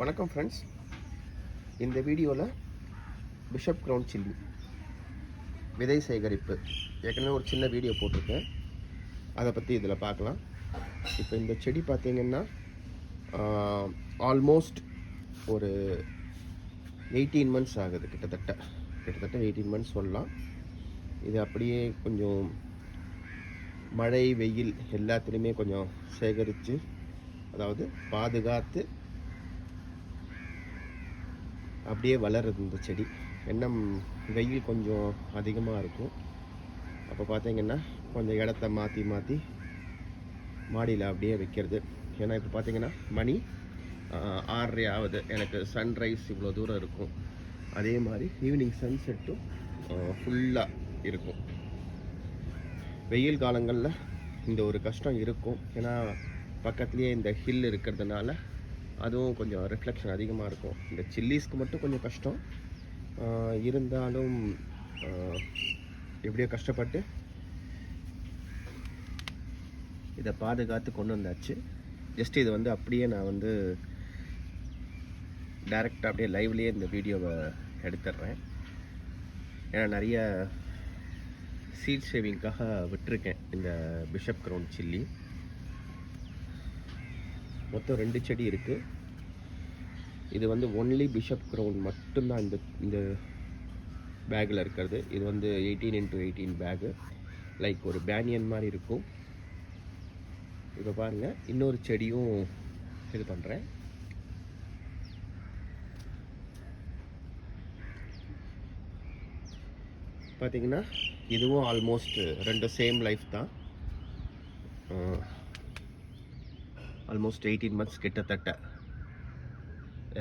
வணக்கம் ஃப்ரெண்ட்ஸ். இந்த வீடியோவில் பிஷப் கிரவுன் சில்லி விதை சேகரிப்பு ஏற்கனவே ஒரு சின்ன வீடியோ போட்டிருக்கேன், அதை பற்றி இதில் பார்க்கலாம். இப்போ இந்த செடி பார்த்திங்கன்னா ஆல்மோஸ்ட் ஒரு 18 months ஆகுது. கிட்டத்தட்ட 18 months சொல்லலாம். இது அப்படியே கொஞ்சம் மழை வெயில் எல்லாத்துலேயுமே கொஞ்சம் சேகரித்து, அதாவது பாதுகாத்து அப்படியே வளருது இந்த செடி. என்ன வெயில் கொஞ்சம் அதிகமாக இருக்கும், அப்போ பார்த்தீங்கன்னா கொஞ்சம் இடத்த மாற்றி மாடியில் அப்படியே வைக்கிறது. ஏன்னா இப்போ பார்த்தீங்கன்னா மணி 6:30 ஆகுது. எனக்கு சன்ரைஸ் இவ்வளோ தூரம் இருக்கும், அதே மாதிரி ஈவினிங் சன்செட்டும் ஃபுல்லாக இருக்கும். வெயில் காலங்களில் இந்த ஒரு கஷ்டம் இருக்கும், ஏன்னா பக்கத்துலேயே இந்த ஹில் இருக்கிறதுனால அதுவும் கொஞ்சம் ரிஃப்ளெக்ஷன் அதிகமாக இருக்கும். இந்த சில்லிஸ்க்கு மட்டும் கொஞ்சம் கஷ்டம் இருந்தாலும் எப்படியோ கஷ்டப்பட்டு இதை பாதுகாத்து கொண்டு வந்தாச்சு. ஜஸ்ட் இது வந்து அப்படியே நான் டைரெக்டாக அப்படியே லைவ்லேயே இந்த வீடியோவை எடுத்துடுறேன். ஏன்னா நிறைய சீட் சேவிங்காக விட்டுருக்கேன் இந்த பிஷப் கிரவுன் சில்லி. மொத்தம் 2 செடி இருக்குது. இது ஒன்லி பிஷப் கிரவுன் மட்டும்தான் இந்த பேக்கில் இருக்கிறது. இது 18x18 பேகு, லைக் ஒரு பேனியன் மாதிரி இருக்கும். இப்போ பாருங்கள், இன்னொரு செடியும் இது பண்ணுறேன். பார்த்தீங்கன்னா இதுவும் ஆல்மோஸ்ட் 2 சேம் லைஃப் தான். ஆல்மோஸ்ட் 18 months கிட்டத்தட்ட.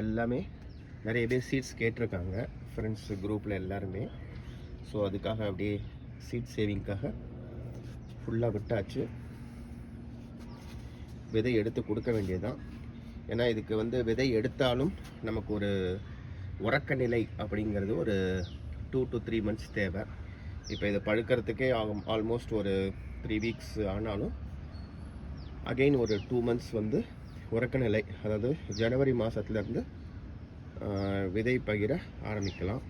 எல்லாமே நிறைய பேர் சீட்ஸ் கேட்டிருக்காங்க ஃப்ரெண்ட்ஸ் குரூப்பில் எல்லாருமே. ஸோ அதுக்காக அப்படியே சீட் சேவிங்காக ஃபுல்லாக விட்டாச்சு. விதை எடுத்து கொடுக்க வேண்டியதுதான். ஏன்னா இதுக்கு விதை எடுத்தாலும் நமக்கு ஒரு உறக்க நிலை அப்படிங்கிறது ஒரு 2 to 3 months தேவை. இப்போ இதை பழுக்கிறதுக்கே ஆல்மோஸ்ட் ஒரு 3 weeks ஆனாலும் அகெயின் ஒரு 2 months உறக்க நிலை, அதாவது ஜனவரி மாதத்துலேருந்து விதை பகிர ஆரம்பிக்கலாம்.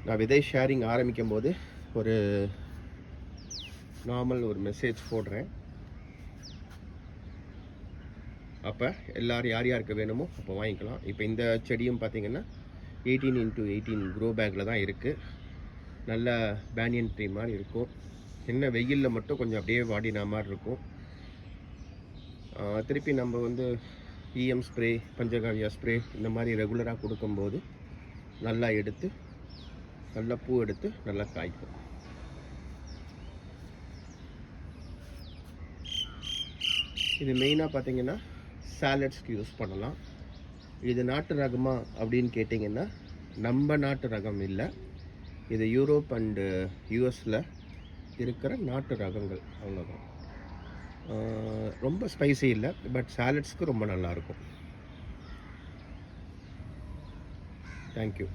நான் விதை ஷேரிங் ஆரம்பிக்கும் போது ஒரு நார்மல் ஒரு மெசேஜ் போடுறேன். அப்போ எல்லோரும் யார் யாருக்கு வேணுமோ அப்போ வாங்கிக்கலாம். இப்போ இந்த செடியும் பார்த்திங்கன்னா 18x18 க்ரோ பேக்கில் தான் இருக்குது. நல்ல பேனியன் ட்ரீ மாதிரி இருக்கும். என்ன வெயிலில் மட்டும் கொஞ்சம் அப்படியே வாடினா மாதிரி இருக்கும். திருப்பி நம்ம இஎம் ஸ்ப்ரே, பஞ்சகாவியா ஸ்ப்ரே இந்த மாதிரி ரெகுலராக கொடுக்கும்போது நல்லா எடுத்து நல்லா பூ எடுத்து நல்லா காய்க்கும். இது மெயினாக பார்த்தீங்கன்னா சாலட்ஸ்க்கு யூஸ் பண்ணலாம். இது நாட்டு ரகமா அப்படின்னு கேட்டிங்கன்னா நம்ம நாட்டு ரகம் இல்லை. இது யூரோப் அண்டு யூஎஸில் இருக்கிற நாட்டு ரகங்கள், அவ்வளோதான். ரொம்ப ஸ்பைசி இல்லை, பட் சாலட்ஸ்க்கு ரொம்ப நல்லாயிருக்கும். தேங்க்யூ.